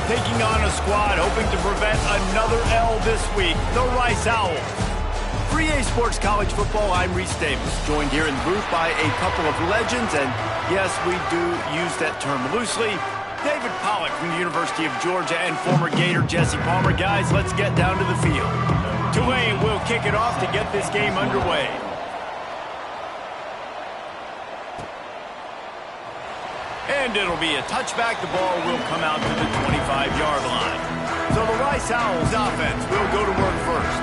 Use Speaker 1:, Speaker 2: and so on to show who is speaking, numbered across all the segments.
Speaker 1: taking on a squad hoping to prevent another L this week, the Rice Owls. For EA Sports College Football, I'm Reese Davis, joined here in the booth by a couple of legends, and yes, we do use that term loosely. David Pollack from the University of Georgia and former Gator Jesse Palmer. Guys, let's get down to the field. Tulane will kick it off to get this game underway. And it'll be a touchback. The ball will come out to the 25-yard line. So the Rice Owls offense will go to work first.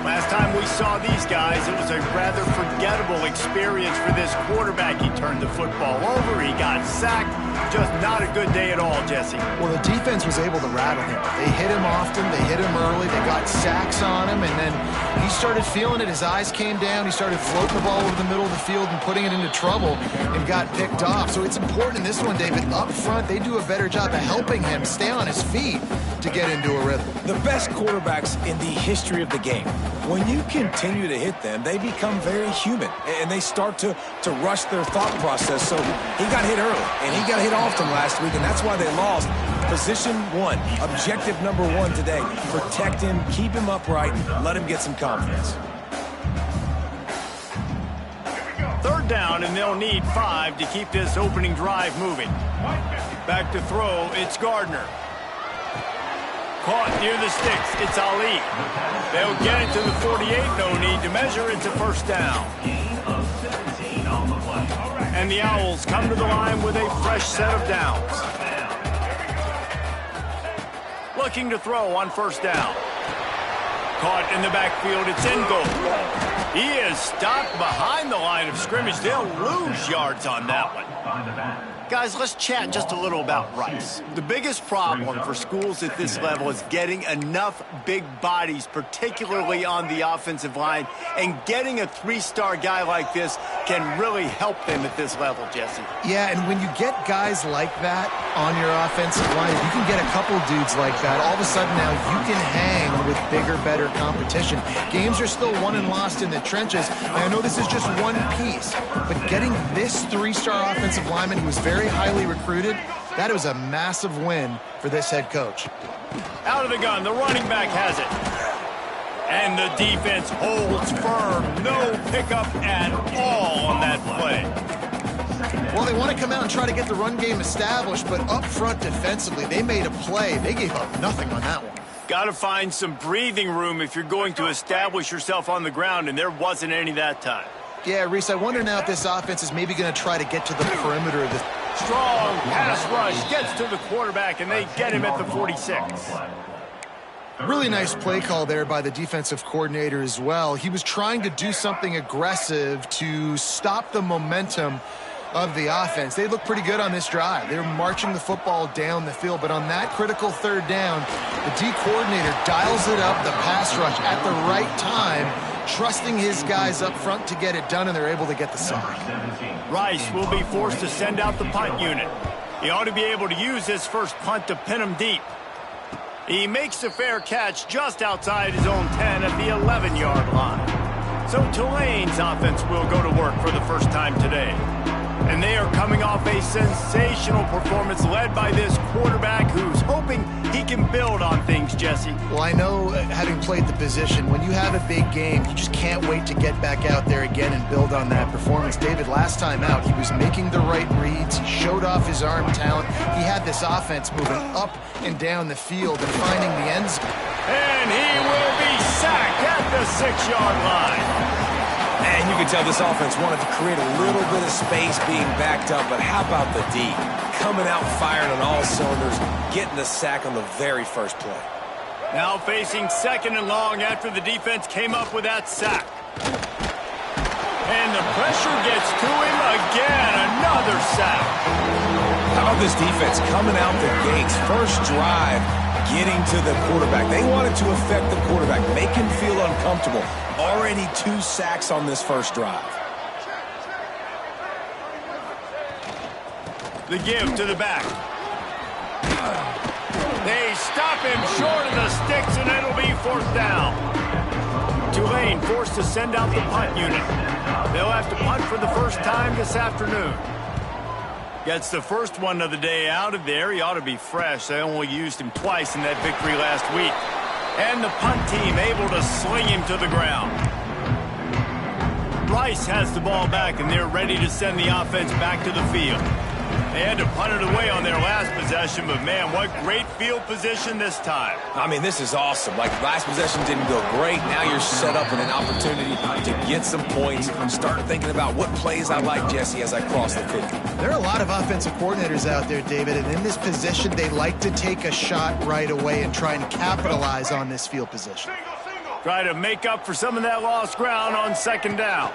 Speaker 1: Last time we saw these guys, it was a rather forgettable experience for this quarterback. He turned the football over, he got sacked. Just not a good day at all, Jesse.
Speaker 2: Well, the defense was able to rattle him. They hit him often, they hit him early, they got sacks on him, and then he started feeling it. His eyes came down, he started floating the ball over the middle of the field and putting it into trouble and got picked off. So it's important in this one, David, up front, they do a better job of helping him stay on his feet to get into a rhythm.
Speaker 3: The best quarterbacks in the history of the game, when you continue to hit them, they become very human, and they start to rush their thought process. So he got hit early, and he got hit often last week, and that's why they lost. Position one, objective number one today, protect him, keep him upright, let him get some confidence.
Speaker 1: Third down, and they'll need 5 to keep this opening drive moving. Back to throw, it's Gardner. Caught near the sticks, it's Ali. They'll get it to the 48, no need to measure, it's a first down. And the Owls come to the line with a fresh set of downs. Looking to throw on first down. Caught in the backfield, it's in goal. He is stopped behind the line of scrimmage. They'll lose yards on that one. Guys, let's chat just a little about Rice. The biggest problem for schools at this level is getting enough big bodies, particularly on the offensive line, and getting a 3-star guy like this can really help them at this level, Jesse.
Speaker 2: Yeah, and when you get guys like that on your offensive line, you can get a couple dudes like that. All of a sudden now you can hang with bigger, better competition. Games are still won and lost in the trenches. I know this is just one piece, but getting this 3-star offensive lineman who was very highly recruited, that was a massive win for this head coach.
Speaker 1: Out of the gun, the running back has it. And the defense holds firm. No pickup at all on that play.
Speaker 2: Well, they want to come out and try to get the run game established, but up front defensively, they made a play. They gave up nothing on that one.
Speaker 1: Got to find some breathing room if you're going to establish yourself on the ground, and there wasn't any that time.
Speaker 2: Yeah, Reese, I wonder now if this offense is maybe going to try to get to the perimeter of this.
Speaker 1: Strong pass rush gets to the quarterback, and they get him at the 46.
Speaker 2: Really nice play call there by the defensive coordinator as well. He was trying to do something aggressive to stop the momentum of the offense. They look pretty good on this drive. They were marching the football down the field, but on that critical third down, the D coordinator dials it up, the pass rush at the right time, trusting his guys up front to get it done, and they're able to get the sack.
Speaker 1: Rice will be forced to send out the punt unit. He ought to be able to use his first punt to pin him deep. He makes a fair catch just outside his own 10 at the 11-yard line. So Tulane's offense will go to work for the first time today. And they are coming off a sensational performance led by this quarterback who's hoping he can build on things, Jesse.
Speaker 2: Well, I know, having played the position, when you have a big game, you just can't wait to get back out there again and build on that performance. David, last time out, he was making the right reads. He showed off his arm talent. He had this offense moving up and down the field and finding the end zone.
Speaker 1: And he will be sacked at the 6-yard line.
Speaker 3: And you can tell this offense wanted to create a little bit of space being backed up, but how about the D? Coming out firing on all cylinders, getting the sack on the very first play.
Speaker 1: Now facing 2nd and long after the defense came up with that sack. And the pressure gets to him again, another sack.
Speaker 3: How about this defense coming out the gates, first drive, getting to the quarterback. They wanted to affect the quarterback, make him feel uncomfortable. Already 2 sacks on this first drive.
Speaker 1: The give to the back. They stop him short of the sticks, and it'll be 4th down. Tulane forced to send out the punt unit. They'll have to punt for the first time this afternoon. Gets the first one of the day out of there. He ought to be fresh. They only used him twice in that victory last week. And the punt team able to sling him to the ground. Rice has the ball back, and they're ready to send the offense back to the field. They had to punt it away on their last possession, but, man, what great field position this time.
Speaker 3: I mean, this is awesome. Like, last possession didn't go great. Now you're set up with an opportunity to get some points. Start thinking about what plays I like, Jesse, as I cross the 50.
Speaker 2: There are a lot of offensive coordinators out there, David, and in this position, they like to take a shot right away and try and capitalize on this field position.
Speaker 1: Try to make up for some of that lost ground on second down.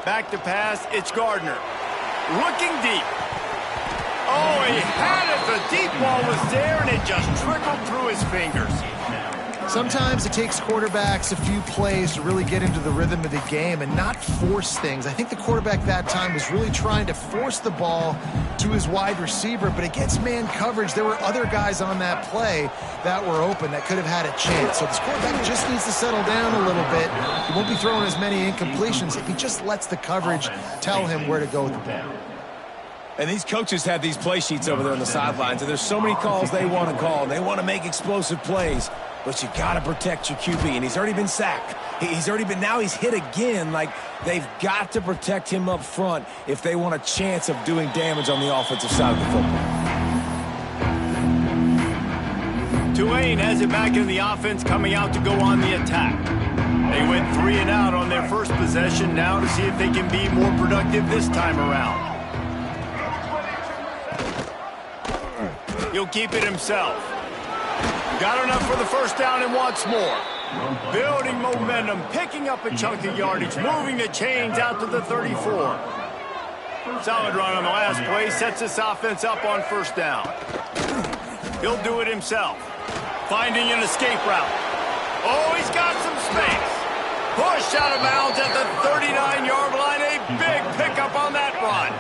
Speaker 1: Back to pass, it's Gardner. Looking deep. Oh, he had it. The deep ball was there, and it just trickled through his fingers.
Speaker 2: Sometimes it takes quarterbacks a few plays to really get into the rhythm of the game and not force things. I think the quarterback that time was really trying to force the ball to his wide receiver, but against man coverage, there were other guys on that play that were open that could have had a chance. So this quarterback just needs to settle down a little bit. He won't be throwing as many incompletions if he just lets the coverage tell him where to go with the ball.
Speaker 3: And these coaches have these play sheets over there on the sidelines, and there's so many calls they want to call. They want to make explosive plays, but you got to protect your QB, and he's already been sacked. Now he's hit again. Like, they've got to protect him up front if they want a chance of doing damage on the offensive side of the football.
Speaker 1: Tulane has it back in the offense, coming out to go on the attack. They went 3 and out on their first possession, now to see if they can be more productive this time around. He'll keep it himself. Got enough for the first down and wants more. Building momentum, picking up a chunk of yardage, moving the chains out to the 34. Solid run on the last play, sets this offense up on first down. He'll do it himself. Finding an escape route. Oh, he's got some space. Pushed out of bounds at the 39-yard line. A big pickup on that run.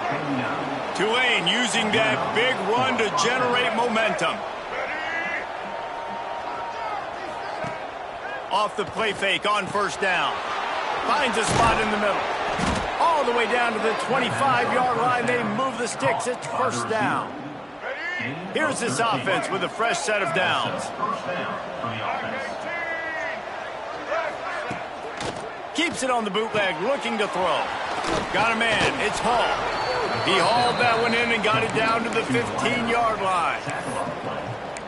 Speaker 1: Tulane using that big run to generate momentum. Off the play fake on first down. Finds a spot in the middle. All the way down to the 25-yard line. They move the sticks. It's first down. Here's this offense with a fresh set of downs. Keeps it on the bootleg, looking to throw. Got a man. It's Hall. He hauled that one in and got it down to the 15-yard line.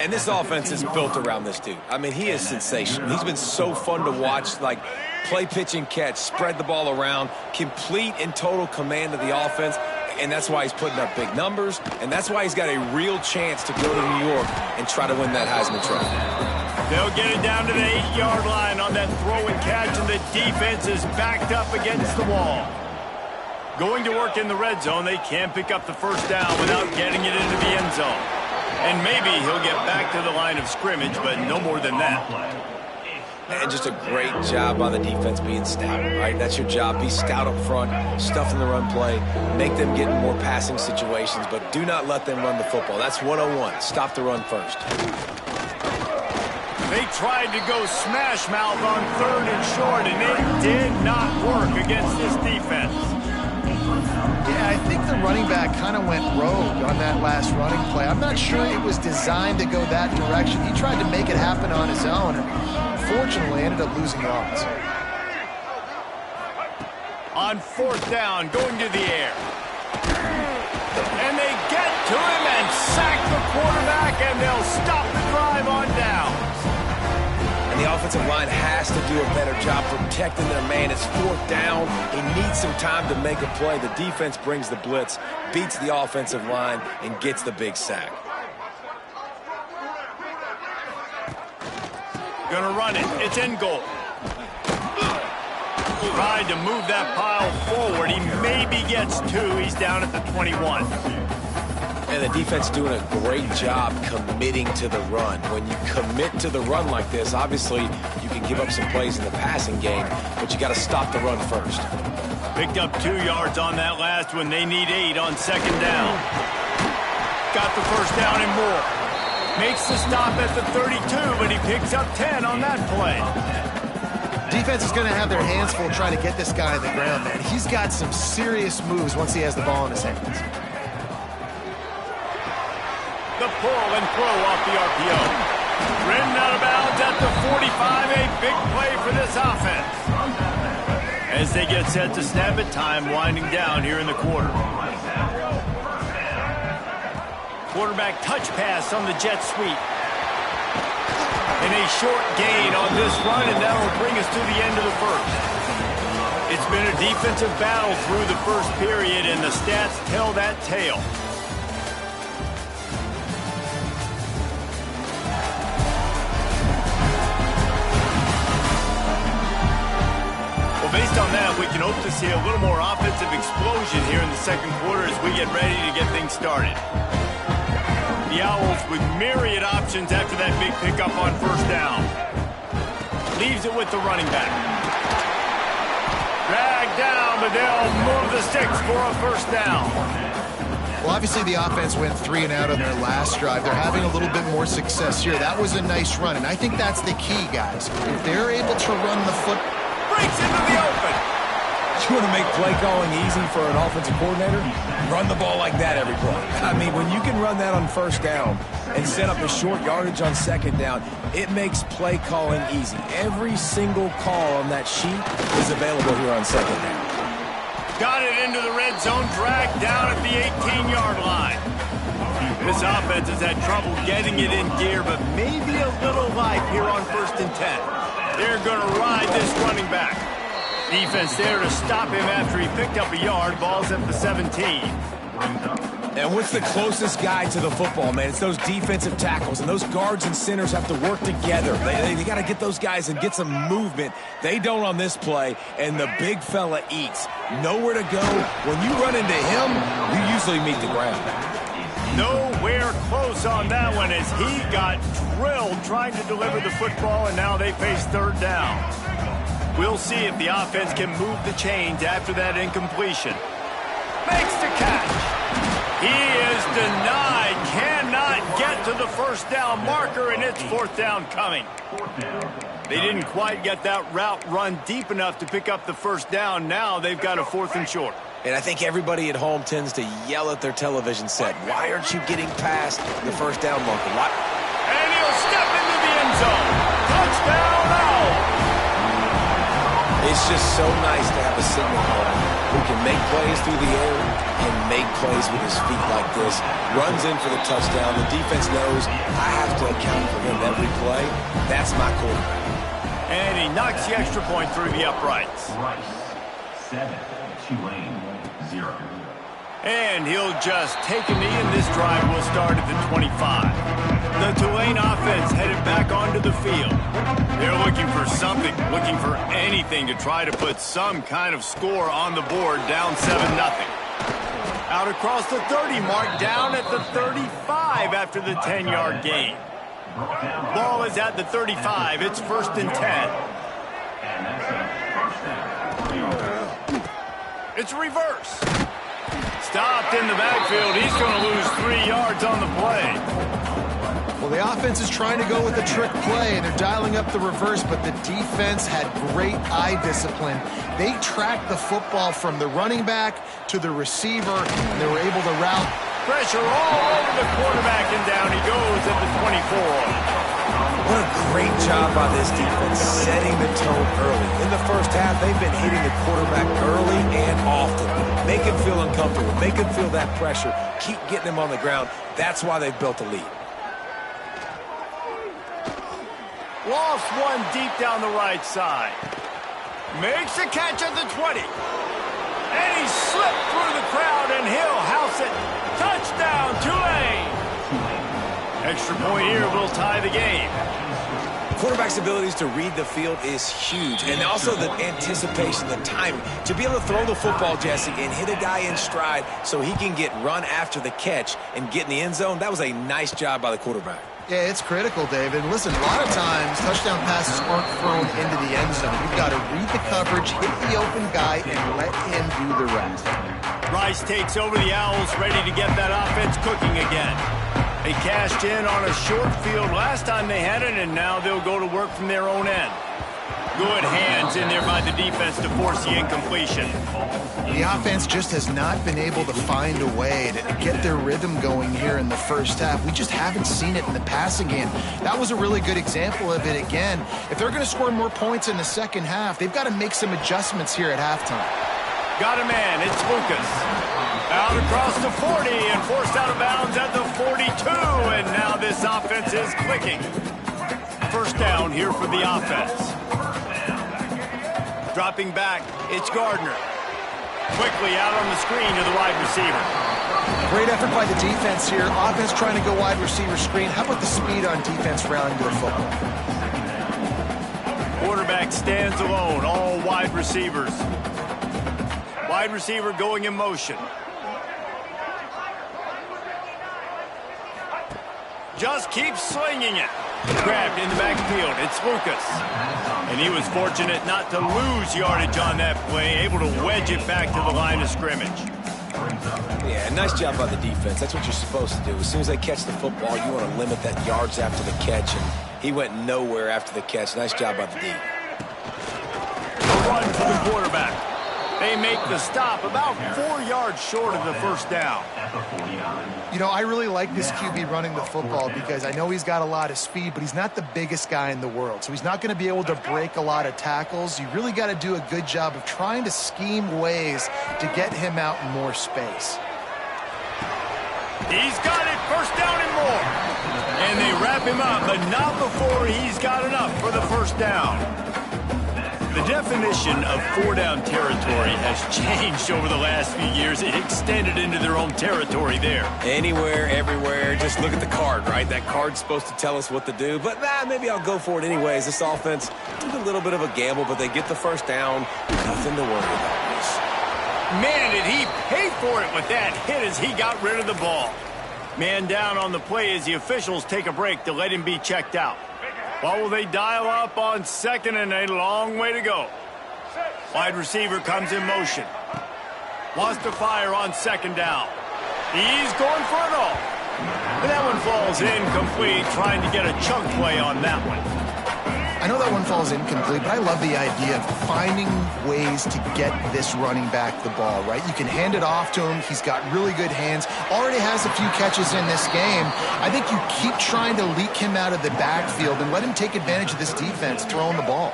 Speaker 3: And this offense is built around this dude. I mean, he is sensational. He's been so fun to watch, like play, pitch, and catch, spread the ball around, complete and total command of the offense, and that's why he's putting up big numbers, and that's why he's got a real chance to go to New York and try to win that Heisman Trophy.
Speaker 1: They'll get it down to the 8-yard line on that throw and catch, and the defense is backed up against the wall. Going to work in the red zone, they can't pick up the first down without getting it into the end zone. And maybe he'll get back to the line of scrimmage, but no more than that.
Speaker 3: And just a great job by the defense being stout, right? That's your job. Be stout up front, stuff in the run play, make them get in more passing situations, but do not let them run the football. That's 101. Stop the run first.
Speaker 1: They tried to go smash mouth on 3rd and short, and it did not work against this defense.
Speaker 2: Yeah, I think the running back kind of went rogue on that last running play. I'm not sure it was designed to go that direction. He tried to make it happen on his own, and unfortunately ended up losing yards.
Speaker 1: On 4th down, going to the air. And they get to him and sack the quarterback, and they'll stop the drive on downs.
Speaker 3: And the offensive line has to do a better job protecting their man. It's 4th down. He needs some time to make a play. The defense brings the blitz, beats the offensive line, and gets the big sack.
Speaker 1: Gonna run it. It's in goal. Tried to move that pile forward. He maybe gets 2. He's down at the 21.
Speaker 3: And the defense doing a great job committing to the run. When you commit to the run like this, obviously you can give up some plays in the passing game, but you got to stop the run first.
Speaker 1: Picked up 2 yards on that last one. They need 8 on 2nd down. Got the first down and more. Makes the stop at the 32, but he picks up 10 on that play.
Speaker 2: Defense is going to have their hands full trying to get this guy on the ground, man. He's got some serious moves once he has the ball in his hands.
Speaker 1: pull and throw off the RPO. Ridden out of bounds at the 45, a big play for this offense. As they get set to snap it, time winding down here in the quarter. Quarterback touch pass on the jet sweep. And a short gain on this run, and that will bring us to the end of the first. It's been a defensive battle through the first period, and the stats tell that tale. Well, based on that, we can hope to see a little more offensive explosion here in the second quarter as we get ready to get things started. The Owls with myriad options after that big pickup on first down. Leaves it with the running back. Dragged down, but they'll move the sticks for a first down.
Speaker 2: Well, obviously the offense went 3 and out on their last drive. They're having a little bit more success here. That was a nice run, and I think that's the key, guys. If they're able to run the foot...
Speaker 1: Breaks into the open.
Speaker 3: You want to make play calling easy for an offensive coordinator? Run the ball like that every play. I mean, when you can run that on first down and set up a short yardage on second down, it makes play calling easy. Every single call on that sheet is available here on second down.
Speaker 1: Got it into the red zone, dragged down at the 18-yard line. This offense has had trouble getting it in gear, but maybe a little life here on 1st and 10. They're going to ride this running back. Defense there to stop him after he picked up a yard. Ball's at the 17.
Speaker 3: And what's the closest guy to the football, man? It's those defensive tackles, and those guards and centers have to work together. They got to get those guys and get some movement. They don't on this play, and the big fella eats. Nowhere to go. When you run into him, you usually meet the ground.
Speaker 1: Nowhere close on that one as he got drilled trying to deliver the football, and now they face third down. We'll see if the offense can move the chains after that incompletion. Makes the catch. He is denied. Cannot get to the first down marker, and it's fourth down coming. They didn't quite get that route run deep enough to pick up the first down. Now they've got a 4th and short.
Speaker 3: And I think everybody at home tends to yell at their television set, why aren't you getting past the first down marker? Why?
Speaker 1: And he'll step into the end zone. Touchdown, Owls.
Speaker 3: It's just so nice to have a signal caller who can make plays through the air and make plays with his feet like this. Runs in for the touchdown. The defense knows I have to account for him every play. That's my quarterback.
Speaker 1: And he knocks the extra point through the uprights.
Speaker 4: 7, Tulane, 0.
Speaker 1: And he'll just take a knee, and this drive will start at the 25. The Tulane offense headed back onto the field. They're looking for something, looking for anything to try to put some kind of score on the board, down 7-0. Out across the 30 mark, down at the 35 after the 10-yard gain. Ball is at the 35. It's 1st and 10. It's a reverse. Stopped in the backfield. He's going to lose 3 yards on the play.
Speaker 2: Well, the offense is trying to go with a trick play, and they're dialing up the reverse, but the defense had great eye discipline. They tracked the football from the running back to the receiver, and they were able to route.
Speaker 1: Pressure all over the quarterback, and down he goes at the 24.
Speaker 3: What a great job by this defense, setting the tone early. In the first half, they've been hitting the quarterback early and often. Make him feel uncomfortable. Make him feel that pressure. Keep getting him on the ground. That's why they've built a lead.
Speaker 1: Lost one deep down the right side. Makes a catch at the 20. And he slipped through the crowd, and he'll house it. Touchdown, Tulane. Extra point here will tie the game.
Speaker 3: Quarterback's abilities to read the field is huge, and also the anticipation, the timing. To be able to throw the football, Jesse, and hit a guy in stride so he can get run after the catch and get in the end zone, that was a nice job by the quarterback.
Speaker 2: Yeah, it's critical, David. Listen, a lot of times touchdown passes aren't thrown into the end zone. You've got to read the coverage, hit the open guy, and let him do the rest.
Speaker 1: Rice takes over the Owls, ready to get that offense cooking again. They cashed in on a short field last time they had it, and now they'll go to work from their own end. Good hands in there by the defense to force the incompletion.
Speaker 2: The offense just has not been able to find a way to get their rhythm going here in the first half. We just haven't seen it in the passing game. That was a really good example of it again. If they're going to score more points in the second half, they've got to make some adjustments here at halftime.
Speaker 1: Got a man. It's Lucas. Out across the 40 and forced out of bounds at the 42. And now this offense is clicking. First down here for the offense. Dropping back, it's Gardner. Quickly out on the screen to the wide receiver.
Speaker 2: Great effort by the defense here. Offense trying to go wide receiver screen. How about the speed on defense rounding to the football?
Speaker 1: Quarterback stands alone, all wide receivers. Wide receiver going in motion. Just keeps slinging it. Grabbed in the backfield. It's Lucas. And he was fortunate not to lose yardage on that play, able to wedge it back to the line of scrimmage.
Speaker 3: Yeah, nice job by the defense. That's what you're supposed to do. As soon as they catch the football, you want to limit that yards after the catch, and he went nowhere after the catch. Nice job by the D.
Speaker 1: A run for the quarterback. They make the stop about 4 yards short of the first down.
Speaker 2: You know, I really like this QB running the football because I know he's got a lot of speed, but he's not the biggest guy in the world. So he's not going to be able to break a lot of tackles. You really got to do a good job of trying to scheme ways to get him out in more space.
Speaker 1: He's got it, first down and more. And they wrap him up, but not before he's got enough for the first down. The definition of 4-down territory has changed over the last few years. It extended into their own territory there.
Speaker 3: Anywhere, everywhere, just look at the card, right? That card's supposed to tell us what to do, but maybe I'll go for it anyways. This offense took a little bit of a gamble, but they get the first down. Nothing to worry about.
Speaker 1: Man, did he pay for it with that hit as he got rid of the ball. Man down on the play as the officials take a break to let him be checked out. What will they dial up on second and a long way to go? Wide receiver comes in motion. Wants to fire on second down. He's going for it all. And that one falls incomplete, trying to get a chunk play on that one.
Speaker 2: I know that one falls incomplete, but I love the idea of finding ways to get this running back the ball, right? You can hand it off to him. He's got really good hands. Already has a few catches in this game. I think you keep trying to leak him out of the backfield and let him take advantage of this defense throwing the ball.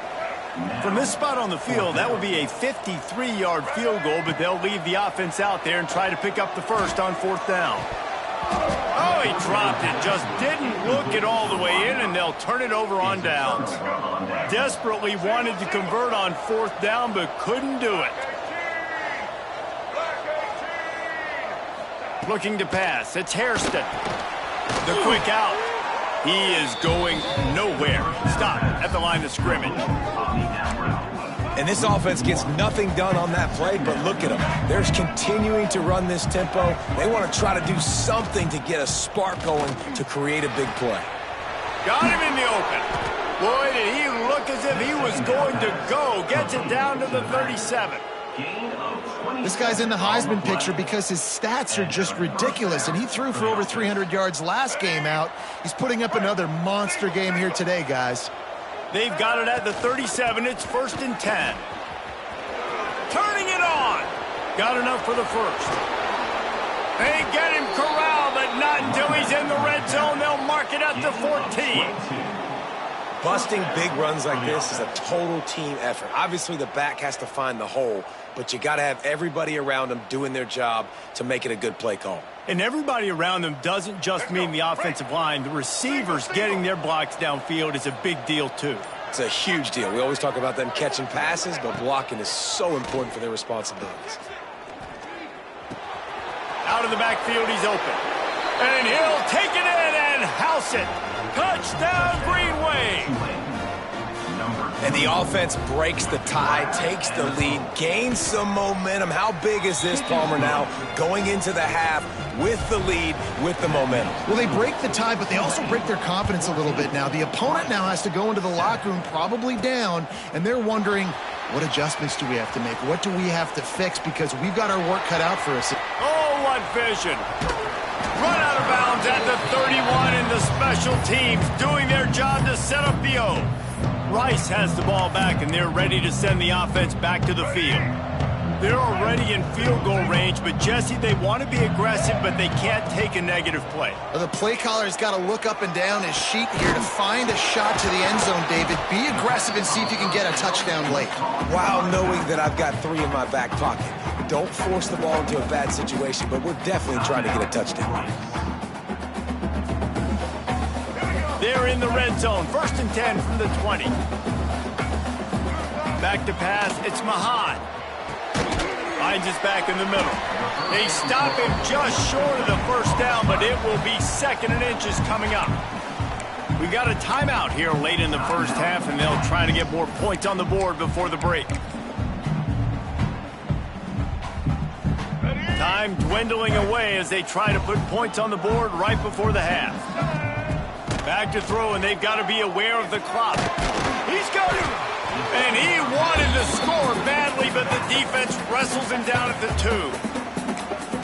Speaker 1: From this spot on the field, that will be a 53-yard field goal, but they'll leave the offense out there and try to pick up the first on fourth down. Oh, he dropped it. Just didn't look it all the way in, and they'll turn it over on downs. Desperately wanted to convert on fourth down, but couldn't do it. Looking to pass. It's Hairston. The quick out. He is going nowhere. Stop at the line of scrimmage.
Speaker 3: And this offense gets nothing done on that play, but look at them. They're continuing to run this tempo. They want to try to do something to get a spark going to create a big play.
Speaker 1: Got him in the open. Boy, did he look as if he was going to go. Gets it down to the 37.
Speaker 2: This guy's in the Heisman picture because his stats are just ridiculous, and he threw for over 300 yards last game out. He's putting up another monster game here today, guys.
Speaker 1: They've got it at the 37. It's 1st and 10. Turning it on. Got enough for the first. They get him corralled, but not until he's in the red zone. They'll mark it at the 14.
Speaker 3: Busting big runs like this is a total team effort. Obviously, the back has to find the hole, but you got to have everybody around them doing their job to make it a good play call.
Speaker 1: And everybody around them doesn't just mean the offensive line. The receivers getting their blocks downfield is a big deal, too.
Speaker 3: It's a huge deal. We always talk about them catching passes, but blocking is so important for their responsibilities.
Speaker 1: Out of the backfield, he's open. And he'll take it in and house it. Touchdown, Green Wave.
Speaker 3: And the offense breaks the tie, takes the lead, gains some momentum. How big is this, Palmer, now going into the half with the lead, with the momentum?
Speaker 2: Well, they break the tie, but they also break their confidence a little bit now. The opponent now has to go into the locker room probably down, and they're wondering, what adjustments do we have to make? What do we have to fix? Because we've got our work cut out for us.
Speaker 1: Oh, what vision. Run out of bounds at the 31, and the special teams doing their job to set up the O. Rice has the ball back, and they're ready to send the offense back to the field. They're already in field goal range, but Jesse, they want to be aggressive, but they can't take a negative play.
Speaker 2: Well, the play caller's got to look up and down his sheet here to find a shot to the end zone, David. Be aggressive and see if you can get a touchdown late.
Speaker 3: While knowing that I've got 3 in my back pocket. Don't force the ball into a bad situation, but we're definitely trying to get a touchdown.
Speaker 1: They're in the red zone. 1st and 10 from the 20. Back to pass. It's Mahan. Finds his back in the middle. They stop him just short of the 1st down, but it will be 2nd and inches coming up. We got a timeout here late in the 1st half, and they'll try to get more points on the board before the break. Time dwindling away as they try to put points on the board right before the half. Back to throw, and they've got to be aware of the clock. He's got it! And he wanted to score badly, but the defense wrestles him down at the 2.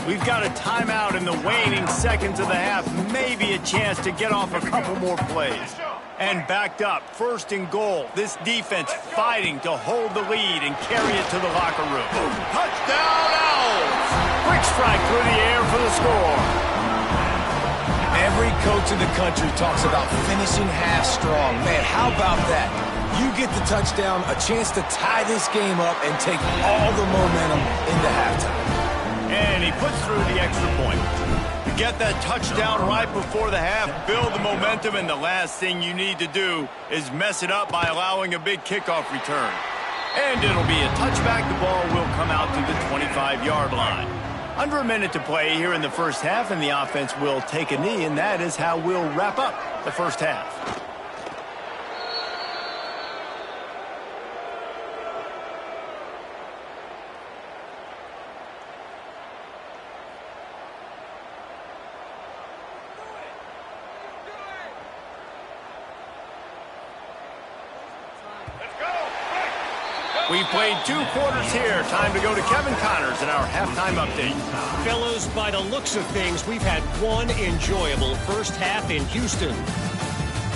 Speaker 1: We've got a timeout in the waning seconds of the half. Maybe a chance to get off a couple more plays. And backed up, 1st and goal. This defense fighting to hold the lead and carry it to the locker room. Touchdown, Owls! Quick strike through the air for the score.
Speaker 3: Every coach in the country talks about finishing half strong. Man, how about that? You get the touchdown, a chance to tie this game up and take all the momentum into halftime.
Speaker 1: And he puts through the extra point. You get that touchdown right before the half, build the momentum, and the last thing you need to do is mess it up by allowing a big kickoff return. And it'll be a touchback. The ball will come out to the 25-yard line. Under a minute to play here in the 1st half, and the offense will take a knee, and that is how we'll wrap up the 1st half. We've played 2 quarters here. Time to go to Kevin Connors in our halftime update.
Speaker 5: Fellows, by the looks of things, we've had one enjoyable 1st half in Houston.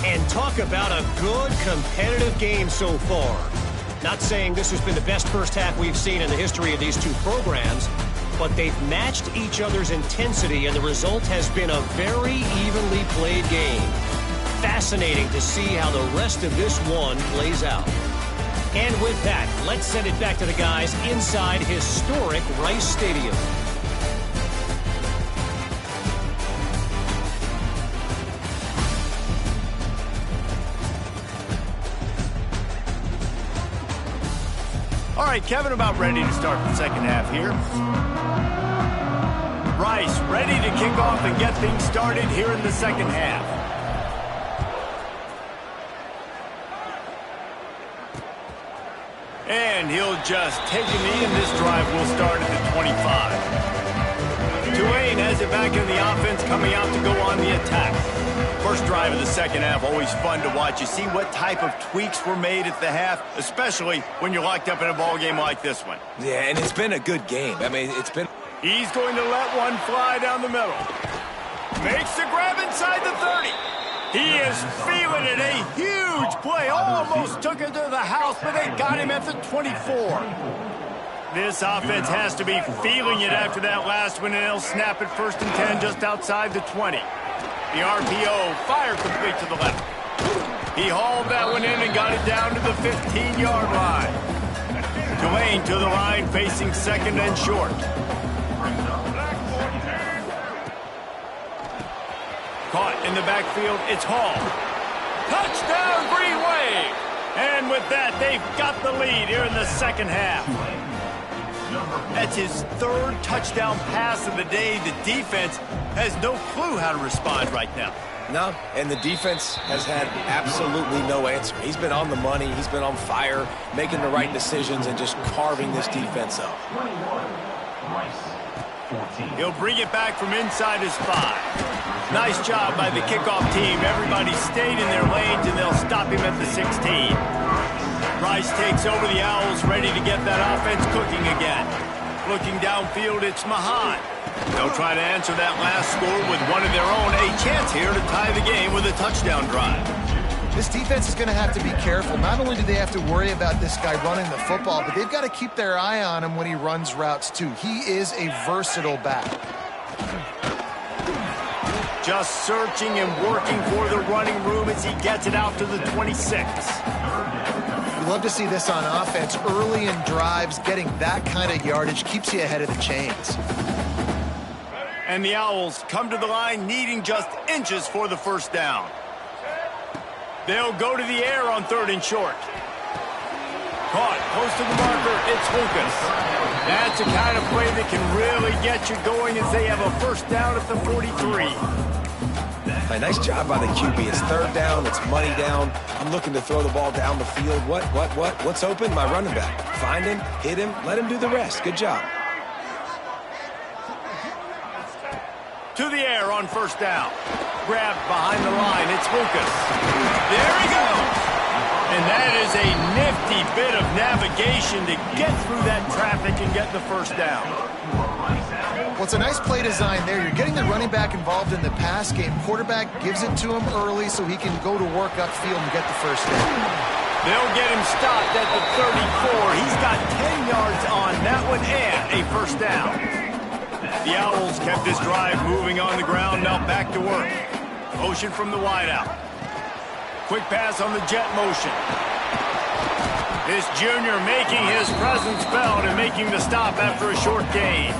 Speaker 5: And talk about a good competitive game so far. Not saying this has been the best 1st half we've seen in the history of these 2 programs, but they've matched each other's intensity, and the result has been a very evenly played game. Fascinating to see how the rest of this one plays out. And with that, let's send it back to the guys inside historic Rice Stadium.
Speaker 1: All right, Kevin, about ready to start the 2nd half here. Rice ready to kick off and get things started here in the 2nd half. And he'll just take a knee, and this drive will start at the 25. Tulane has it back in the offense, coming out to go on the attack. First drive of the 2nd half, always fun to watch. You see what type of tweaks were made at the half, especially when you're locked up in a ball game like this one.
Speaker 3: Yeah, and it's been a good game. I mean, it's been...
Speaker 1: He's going to let one fly down the middle. Makes the grab inside the 30. He is feeling it. A huge play. Almost took it to the house, but they got him at the 24. This offense has to be feeling it after that last one, and they'll snap it 1st and 10 just outside the 20. The RPO, fire complete to the left. He hauled that one in and got it down to the 15-yard line. Tulane to the line, facing 2nd and short. Caught in the backfield, it's Hall. Touchdown, Green Wave! And with that, they've got the lead here in the 2nd half. That's his 3rd touchdown pass of the day. The defense has no clue how to respond right now.
Speaker 3: No, and the defense has had absolutely no answer. He's been on the money. He's been on fire, making the right decisions and just carving this defense up.
Speaker 1: He'll bring it back from inside his 5. Nice job by the kickoff team. Everybody stayed in their lanes, and they'll stop him at the 16. Rice takes over the Owls, ready to get that offense cooking again. Looking downfield, it's Mahan. They'll try to answer that last score with one of their own. A chance here to tie the game with a touchdown drive.
Speaker 2: This defense is going to have to be careful. Not only do they have to worry about this guy running the football, but they've got to keep their eye on him when he runs routes too. He is a versatile back.
Speaker 1: Just searching and working for the running room as he gets it out to the 26.
Speaker 2: You love to see this on offense. Early in drives, getting that kind of yardage keeps you ahead of the chains.
Speaker 1: And the Owls come to the line needing just inches for the first down. They'll go to the air on 3rd and short. Caught close to the marker. It's Lucas. That's the kind of play that can really get you going as they have a first down at the 43.
Speaker 3: A nice job by the QB. It's 3rd down. It's money down. I'm looking to throw the ball down the field. What's open? My running back. Find him, hit him, let him do the rest. Good job.
Speaker 1: To the air on first down. Grabbed behind the line. It's Lucas. There he goes. And that is a nifty bit of navigation to get through that traffic and get the first down.
Speaker 2: Well, it's a nice play design there. You're getting the running back involved in the pass game. Quarterback gives it to him early so he can go to work upfield and get the first down.
Speaker 1: They'll get him stopped at the 34. He's got 10 yards on that one and a first down. The Owls kept this drive moving on the ground. Now back to work. Motion from the wideout. Quick pass on the jet motion. This junior making his presence felt and making the stop after a short gain.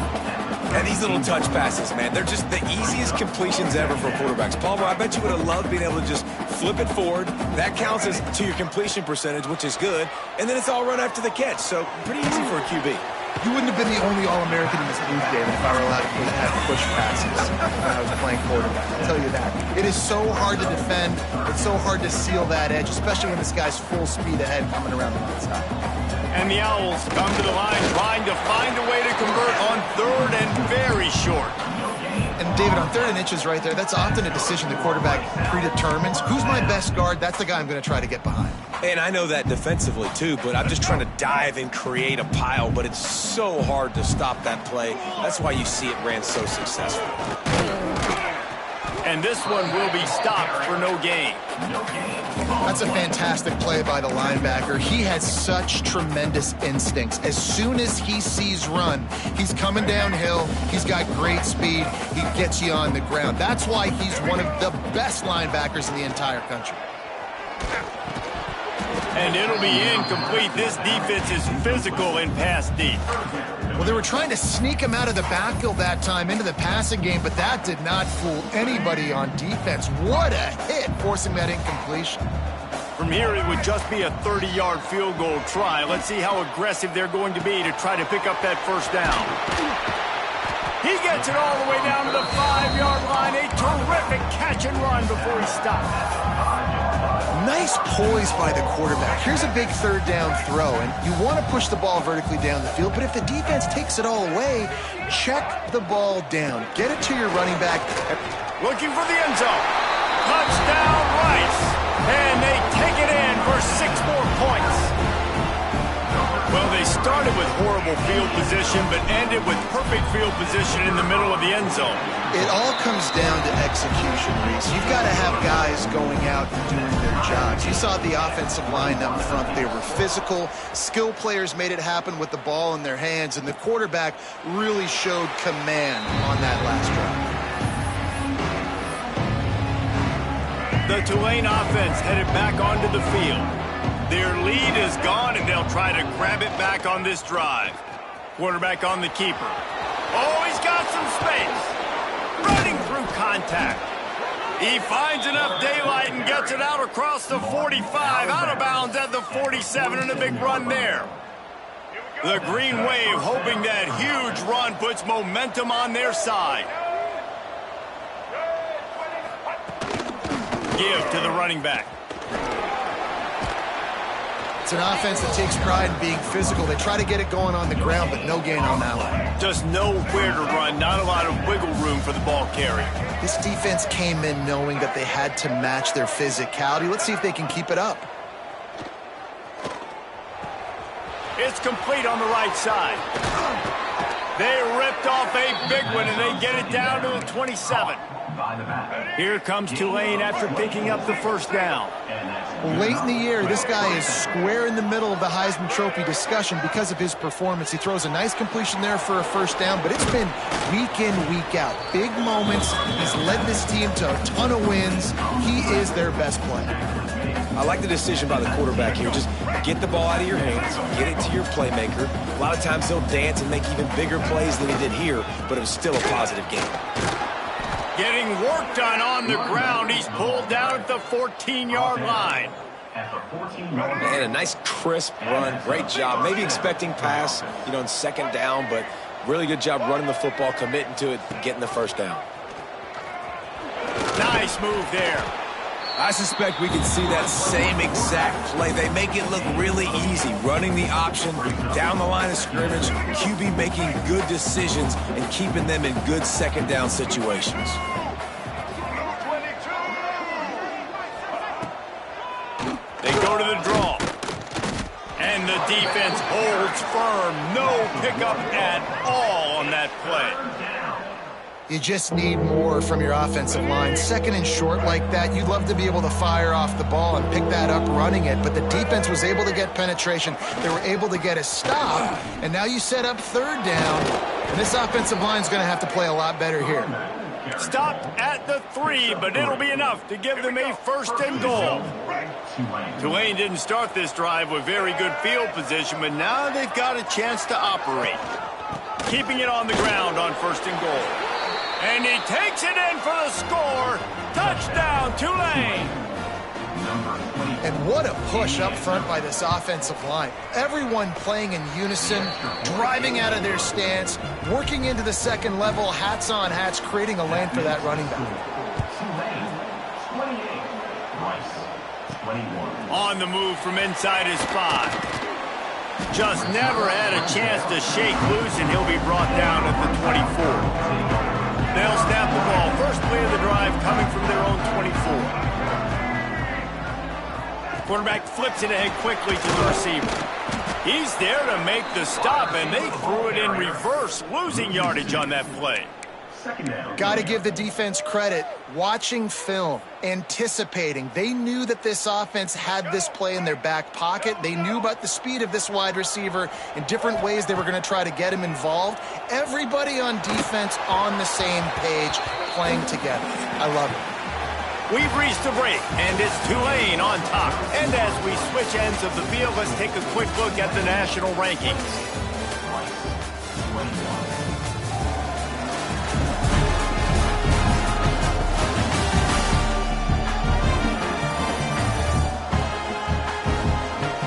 Speaker 3: And these little touch passes, man, they're just the easiest completions ever for quarterbacks. Palmer, I bet you would have loved being able to just flip it forward. That counts as to your completion percentage, which is good. And then it's all run after the catch. So pretty easy for a QB.
Speaker 2: You wouldn't have been the only All-American in this booth, David, if I were allowed to have push passes when I was playing quarterback. I'll tell you that. It is so hard to defend. It's so hard to seal that edge, especially when this guy's full speed ahead coming around the outside.
Speaker 1: And the Owls come to the line trying to find a way to convert on 3rd and very short.
Speaker 2: And David, on 3rd and inches right there, that's often a decision the quarterback predetermines. Who's my best guard? That's the guy I'm going to try to get behind.
Speaker 3: And I know that defensively, too, but I'm just trying to dive and create a pile, but it's so hard to stop that play. That's why you see it ran so successful.
Speaker 1: And this one will be stopped for no gain.
Speaker 2: That's a fantastic play by the linebacker. He has such tremendous instincts. As soon as he sees run, he's coming downhill. He's got great speed. He gets you on the ground. That's why he's one of the best linebackers in the entire country.
Speaker 1: And it'll be incomplete. This defense is physical in pass deep.
Speaker 2: Well, they were trying to sneak him out of the backfield that time into the passing game, but that did not fool anybody on defense. What a hit, forcing that incompletion.
Speaker 1: From here, it would just be a 30-yard field goal try. Let's see how aggressive they're going to be to try to pick up that first down. He gets it all the way down to the 5-yard line. A terrific catch and run before he stops.
Speaker 2: Nice poise by the quarterback. Here's a big 3rd down throw, and you want to push the ball vertically down the field, but if the defense takes it all away, check the ball down. Get it to your running back.
Speaker 1: Looking for the end zone. Touchdown, Rice. And they take it in for 6 more points. Well, they started with horrible field position, but ended with perfect field position in the middle of the end zone.
Speaker 2: It all comes down to execution, Reese. You've got to have guys going out and doing their jobs. You saw the offensive line up front. They were physical. Skill players made it happen with the ball in their hands, and the quarterback really showed command on that last drive.
Speaker 1: The Tulane offense headed back onto the field. Their lead is gone, and they'll try to grab it back on this drive. Quarterback on the keeper. Oh, he's got some space. Running through contact. He finds enough daylight and gets it out across the 45, out of bounds at the 47, and a big run there. The Green Wave hoping that huge run puts momentum on their side. Give to the running back.
Speaker 2: It's an offense that takes pride in being physical. They try to get it going on the ground, but no gain on that one.
Speaker 1: Just nowhere to run, not a lot of wiggle room for the ball carrier.
Speaker 2: This defense came in knowing that they had to match their physicality. Let's see if they can keep it up.
Speaker 1: It's complete on the right side. They ripped off a big one, and they get it down to the 27.
Speaker 4: by the back.
Speaker 1: Here comes Tulane after picking up the first down.
Speaker 2: Late in the year, this guy is square in the middle of the Heisman Trophy discussion because of his performance. He throws a nice completion there for a first down, but it's been week in, week out. Big moments. He's led this team to a ton of wins. He is their best player.
Speaker 3: I like the decision by the quarterback here. Just get the ball out of your hands, get it to your playmaker. A lot of times he'll dance and make even bigger plays than he did here, but it was still a positive game.
Speaker 1: Getting work done on the ground. He's pulled down at the 14-yard line.
Speaker 3: Man, a nice crisp run. Great job. Maybe expecting pass, in second down, but really good job running the football, committing to it, getting the first down.
Speaker 1: Nice move there.
Speaker 3: I suspect we can see that same exact play. They make it look really easy, running the option down the line of scrimmage, QB making good decisions and keeping them in good second down situations.
Speaker 1: They go to the draw. And the defense holds firm. No pickup at all on that play.
Speaker 2: You just need more from your offensive line. Second and short like that, you'd love to be able to fire off the ball and pick that up running it, but the defense was able to get penetration. They were able to get a stop, and now you set up third down, and this offensive line is going to have to play a lot better here.
Speaker 1: Stopped at the 3, but it'll be enough to give them a first and goal. Tulane didn't start this drive with very good field position, but now they've got a chance to operate. Keeping it on the ground on first and goal. And he takes it in for the score. Touchdown, Tulane.
Speaker 2: And what a push up front by this offensive line. Everyone playing in unison, driving out of their stance, working into the second level, hats on hats, creating a lane for that running back.
Speaker 1: On the move from inside his 5. Just never had a chance to shake loose, and he'll be brought down at the 24. They'll snap the ball. First play of the drive coming from their own 24. Quarterback flips it ahead quickly to the receiver. He's there to make the stop, and they threw it in reverse, losing yardage on that play.
Speaker 2: Got to give the defense credit. Watching film, anticipating. They knew that this offense had this play in their back pocket. They knew about the speed of this wide receiver in different ways they were going to try to get him involved. Everybody on defense on the same page, playing together. I love it.
Speaker 1: We've reached the break, and it's Tulane on top. And as we switch ends of the field, let's take a quick look at the national rankings.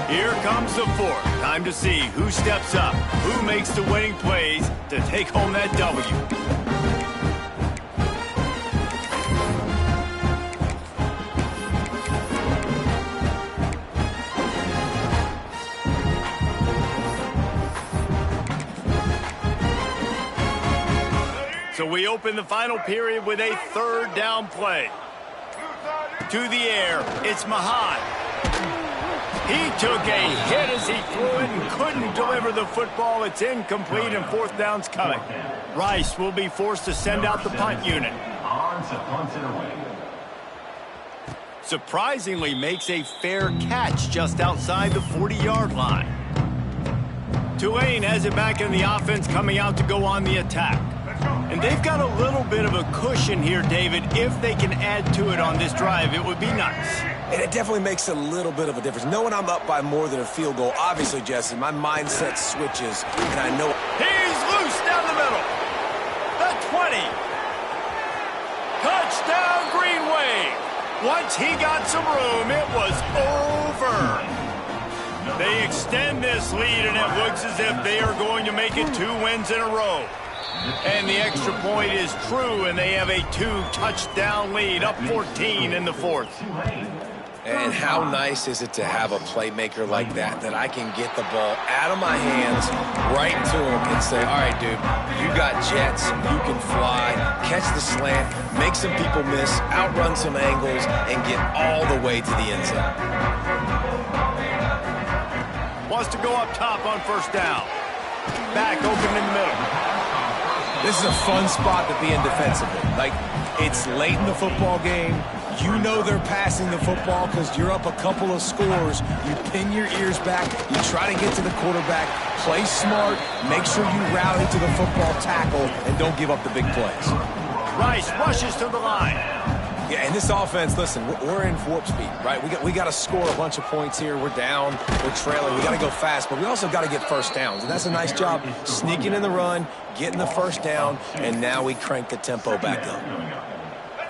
Speaker 1: Here comes the 4th. Time to see who steps up, who makes the winning plays to take home that W. So we open the final period with a third down play. To the air, it's Mahan. He took a hit as he threw it and couldn't deliver the football. It's incomplete, and fourth down's coming. Rice will be forced to send out the punt unit. Surprisingly makes a fair catch just outside the 40-yard line. Tulane has it back in the offense, coming out to go on the attack. And they've got a little bit of a cushion here, David. If they can add to it on this drive, it would be nice.
Speaker 3: And it definitely makes a little bit of a difference. Knowing I'm up by more than a field goal, obviously, Jesse, my mindset switches, and I know...
Speaker 1: He's loose down the middle. The 20. Touchdown, Green Wave. Once he got some room, it was over. They extend this lead, and it looks as if they are going to make it 2 wins in a row. And the extra point is true, and they have a 2-touchdown lead, up 14 in the 4th.
Speaker 3: And how nice is it to have a playmaker like that I can get the ball out of my hands, right to him, and say, all right, dude, you got jets, you can fly, catch the slant, make some people miss, outrun some angles, and get all the way to the end zone.
Speaker 1: Wants to go up top on first down. Back open in the middle.
Speaker 3: This is a fun spot to be in defensively. Like, it's late in the football game. You know they're passing the football because you're up a couple of scores. You pin your ears back. You try to get to the quarterback. Play smart. Make sure you rally to the football tackle and don't give up the big plays.
Speaker 1: Rice rushes to the line.
Speaker 3: Yeah, and this offense, listen, we're in warp speed, right? We got to score a bunch of points here. We're down. We're trailing. We got to go fast, but we also got to get first downs. And that's a nice job sneaking in the run, getting the first down, and now we crank the tempo back up.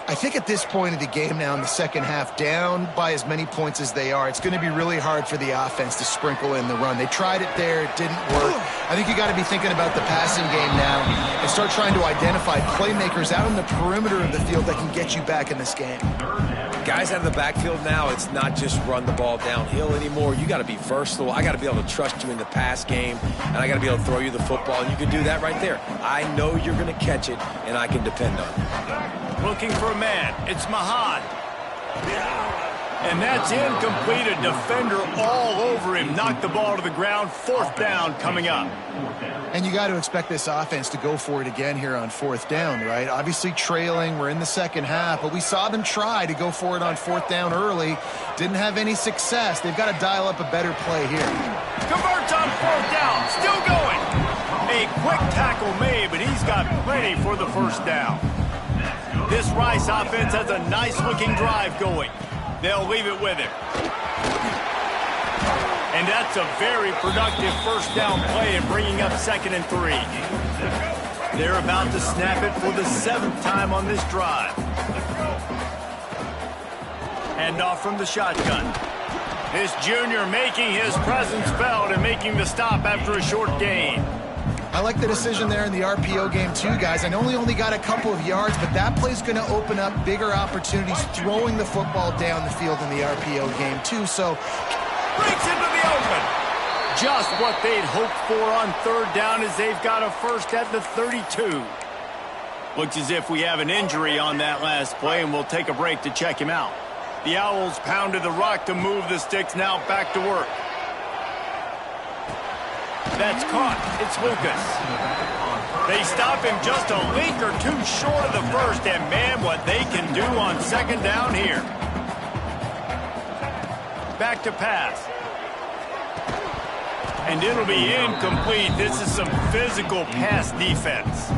Speaker 2: I think at this point of the game now in the second half, down by as many points as they are, it's going to be really hard for the offense to sprinkle in the run. They tried it there. It didn't work. I think you got to be thinking about the passing game now and start trying to identify playmakers out on the perimeter of the field that can get you back in this game.
Speaker 3: Guys out of the backfield now, it's not just run the ball downhill anymore. You got to be versatile. I got to be able to trust you in the pass game, and I got to be able to throw you the football, and you can do that right there. I know you're going to catch it, and I can depend on it.
Speaker 1: Looking for a man. It's Mahan. And that's incomplete. A defender all over him. Knocked the ball to the ground. Fourth down coming up.
Speaker 2: And you got to expect this offense to go for it again here on fourth down, right? Obviously trailing. We're in the second half, but we saw them try to go for it on fourth down early. Didn't have any success. They've got to dial up a better play here.
Speaker 1: Converts on fourth down. Still going. A quick tackle made, but he's got plenty for the first down. This Rice offense has a nice-looking drive going. They'll leave it with him. And that's a very productive first down play and bringing up 2nd and 3. They're about to snap it for the 7th time on this drive. Hand off from the shotgun. This junior making his presence felt and making the stop after a short gain.
Speaker 2: I like the decision there in the RPO game too, guys. I know he only got a couple of yards, but that play's going to open up bigger opportunities throwing the football down the field in the RPO game too. So
Speaker 1: breaks into the open. Just what they'd hoped for on third down as they've got a first at the 32. Looks as if we have an injury on that last play, and we'll take a break to check him out. The Owls pounded the rock to move the sticks, now back to work. That's caught. It's Lucas. They stop him just a link or two short of the first, and man, what they can do on second down here. Back to pass. And it'll be incomplete. This is some physical pass defense.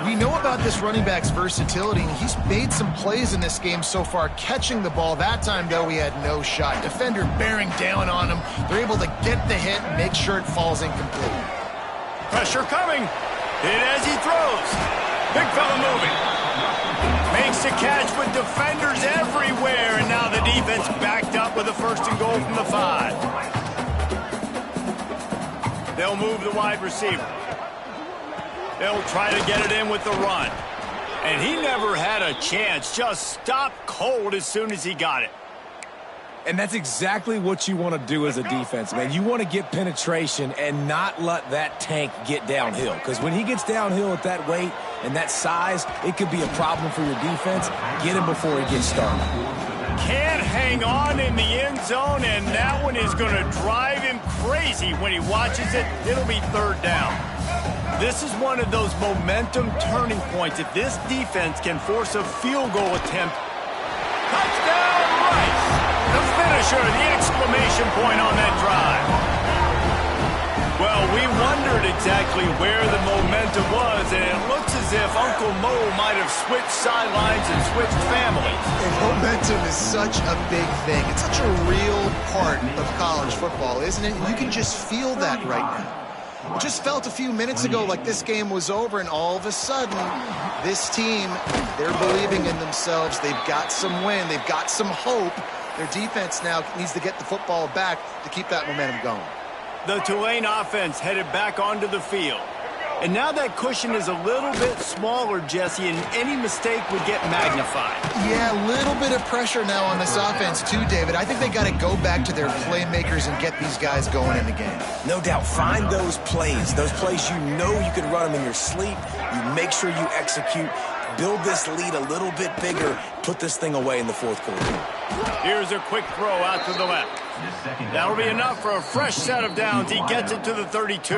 Speaker 2: We know about this running back's versatility, and he's made some plays in this game so far, catching the ball. That time, though, he had no shot. Defender bearing down on him. They're able to get the hit and make sure it falls incomplete.
Speaker 1: Pressure coming. Hit as he throws. Big fella moving. Makes the catch with defenders everywhere, and now the defense backed up with a 1st and goal from the 5. They'll move the wide receiver. They'll try to get it in with the run. And he never had a chance. Just stopped cold as soon as he got it.
Speaker 3: And that's exactly what you want to do as a defense, man. You want to get penetration and not let that tank get downhill. Because when he gets downhill at that weight and that size, it could be a problem for your defense. Get him before he gets started.
Speaker 1: Can't hang on in the end zone, and that one is going to drive him crazy when he watches it. It'll be 3rd down. This is one of those momentum turning points. If this defense can force a field goal attempt, touchdown Rice! The finisher, the exclamation point on that drive. Well, we wondered exactly where the momentum was, and it looks as if Uncle Mo might have switched sidelines and switched families.
Speaker 2: And momentum is such a big thing. It's such a real part of college football, isn't it? You can just feel that right now. It just felt a few minutes ago like this game was over, and all of a sudden, this team, they're believing in themselves. They've got some wind. They've got some hope. Their defense now needs to get the football back to keep that momentum going.
Speaker 1: The Tulane offense headed back onto the field. And now that cushion is a little bit smaller, Jesse, and any mistake would get magnified.
Speaker 2: Yeah, a little bit of pressure now on this offense too, David. I think they got to go back to their playmakers and get these guys going in the game.
Speaker 3: No doubt. Find those plays you know you can run them in your sleep. You make sure you execute. Build this lead a little bit bigger. Put this thing away in the 4th quarter.
Speaker 1: Here's a quick throw out to the left. That'll be enough for a fresh set of downs. He gets it to the 32.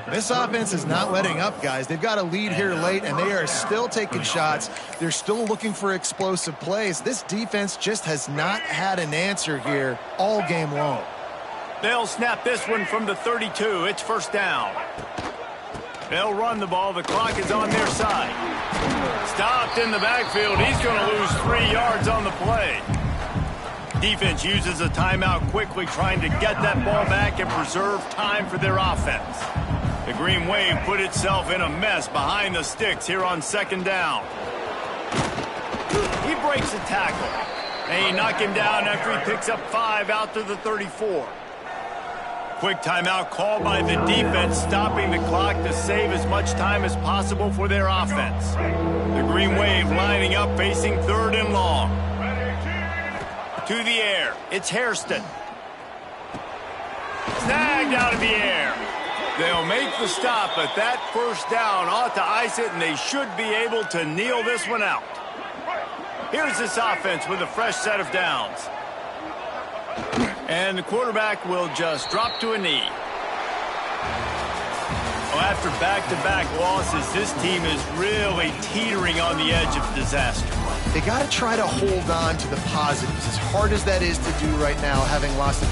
Speaker 2: This offense is not letting up, guys. They've got a lead here late, and they are still taking shots. They're still looking for explosive plays. This defense just has not had an answer here all game long.
Speaker 1: They'll snap this one from the 32. It's first down. They'll run the ball. The clock is on their side. Stopped in the backfield. He's going to lose 3 yards on the play. Defense uses a timeout quickly, trying to get that ball back and preserve time for their offense. The Green Wave put itself in a mess behind the sticks here on second down. He breaks a tackle. They knock him down after he picks up 5 out to the 34. Quick timeout called by the defense, stopping the clock to save as much time as possible for their offense. The Green Wave lining up, facing 3rd and long. To the air, it's Hairston. Snagged out of the air. They'll make the stop, but that first down ought to ice it, and they should be able to kneel this one out. Here's this offense with a fresh set of downs. And the quarterback will just drop to a knee. Well, after back-to-back losses, this team is really teetering on the edge of disaster.
Speaker 2: They got to try to hold on to the positives, as hard as that is to do right now, having lost a couple.